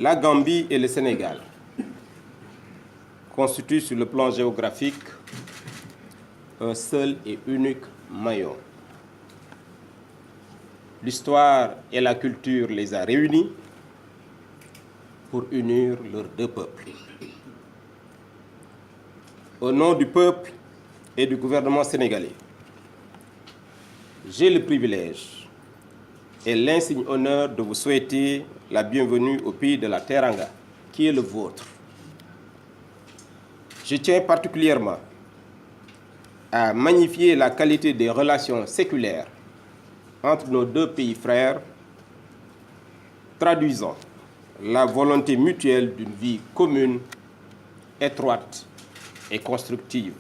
La Gambie et le Sénégal constituent sur le plan géographique un seul et unique maillon. L'histoire et la culture les a réunis pour unir leurs deux peuples. Au nom du peuple et du gouvernement sénégalais, j'ai le privilège et l'insigne honneur de vous souhaiter la bienvenue au pays de la Teranga, qui est le vôtre. Je tiens particulièrement à magnifier la qualité des relations séculaires entre nos deux pays frères, traduisant la volonté mutuelle d'une vie commune, étroite et constructive.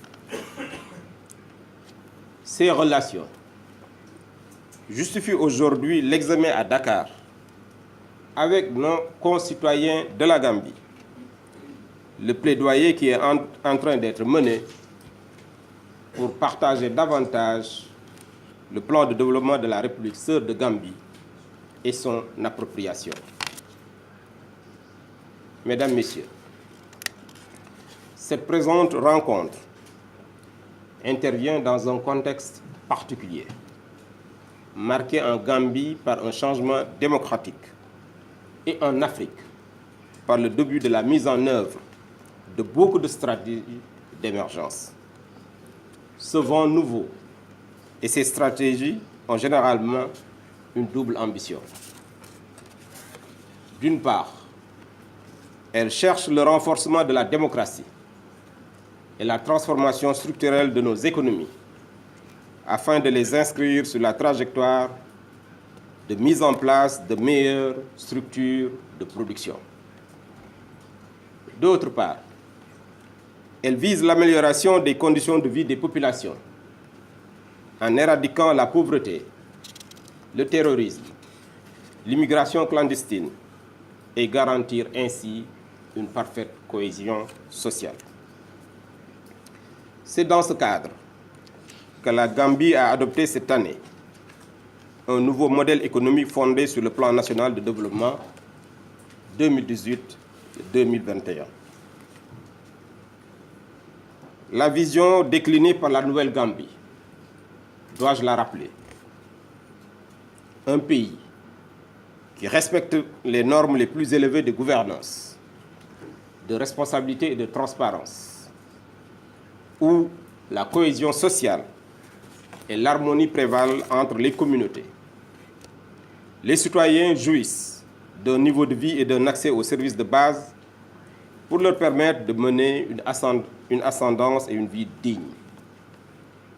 Ces relations justifient aujourd'hui l'examen à Dakar avec nos concitoyens de la Gambie. Le plaidoyer qui est en train d'être mené pour partager davantage le plan de développement de la République sœur de Gambie et son appropriation. Mesdames, Messieurs, cette présente rencontre intervient dans un contexte particulier, marqué en Gambie par un changement démocratique et en Afrique par le début de la mise en œuvre de beaucoup de stratégies d'émergence. Ce vent nouveau et ces stratégies ont généralement une double ambition. D'une part, elles cherchent le renforcement de la démocratie et la transformation structurelle de nos économies afin de les inscrire sur la trajectoire de mise en place de meilleures structures de production. D'autre part, elles visent l'amélioration des conditions de vie des populations en éradiquant la pauvreté, le terrorisme, l'immigration clandestine et garantir ainsi une parfaite cohésion sociale. C'est dans ce cadre que la Gambie a adopté cette année un nouveau modèle économique fondé sur le plan national de développement 2018-2021. La vision déclinée par la nouvelle Gambie, dois-je la rappeler, un pays qui respecte les normes les plus élevées de gouvernance, de responsabilité et de transparence, où la cohésion sociale et l'harmonie prévalent entre les communautés. Les citoyens jouissent d'un niveau de vie et d'un accès aux services de base pour leur permettre de mener une ascendance et une vie digne.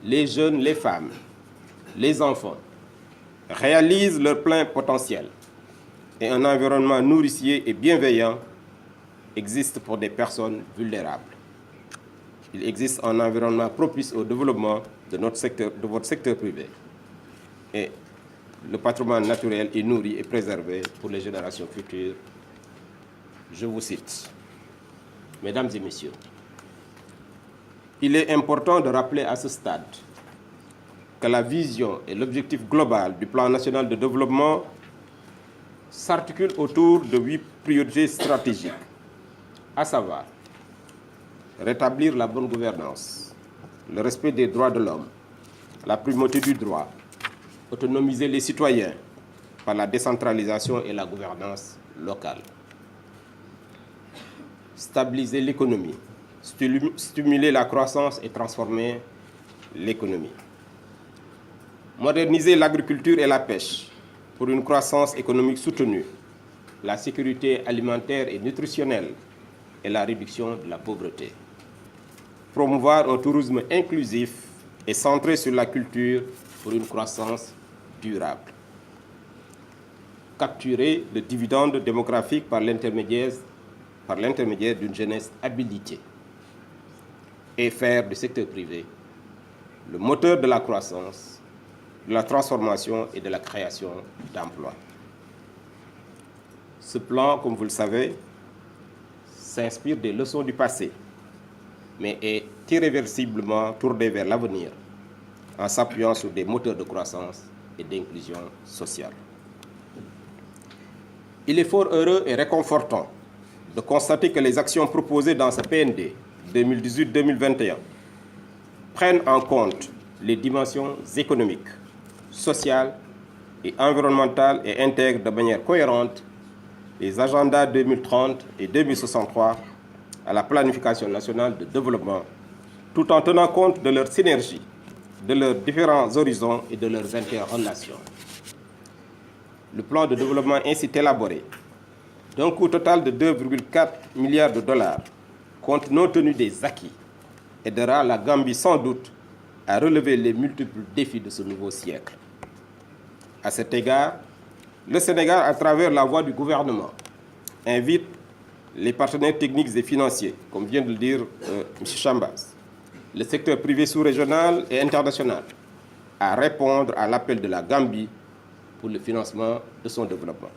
Les jeunes, les femmes, les enfants réalisent leur plein potentiel et un environnement nourricier et bienveillant existe pour des personnes vulnérables. Il existe un environnement propice au développement de votre secteur privé. Et le patrimoine naturel est nourri et préservé pour les générations futures. Je vous cite. Mesdames et messieurs, il est important de rappeler à ce stade que la vision et l'objectif global du plan national de développement s'articulent autour de 8 priorités stratégiques, à savoir rétablir la bonne gouvernance, le respect des droits de l'homme, la primauté du droit, autonomiser les citoyens par la décentralisation et la gouvernance locale, stabiliser l'économie, stimuler la croissance et transformer l'économie, moderniser l'agriculture et la pêche pour une croissance économique soutenue, la sécurité alimentaire et nutritionnelle et la réduction de la pauvreté, promouvoir un tourisme inclusif et centré sur la culture pour une croissance durable, capturer le dividende démographique par l'intermédiaire d'une jeunesse habilitée et faire du secteur privé le moteur de la croissance, de la transformation et de la création d'emplois. Ce plan, comme vous le savez, s'inspire des leçons du passé, mais est irréversiblement tourné vers l'avenir en s'appuyant sur des moteurs de croissance et d'inclusion sociale. Il est fort heureux et réconfortant de constater que les actions proposées dans ce PND 2018-2021 prennent en compte les dimensions économiques, sociales et environnementales et intègrent de manière cohérente les agendas 2030 et 2063 à la planification nationale de développement, tout en tenant compte de leur synergie, de leurs différents horizons et de leurs interrelations. Le plan de développement ainsi élaboré, d'un coût total de 2,4 milliards de dollars, compte tenu des acquis, aidera la Gambie sans doute à relever les multiples défis de ce nouveau siècle. À cet égard, le Sénégal, à travers la voix du gouvernement, invite les partenaires techniques et financiers, comme vient de le dire M. Chambas, le secteur privé sous-régional et international, à répondre à l'appel de la Gambie pour le financement de son développement.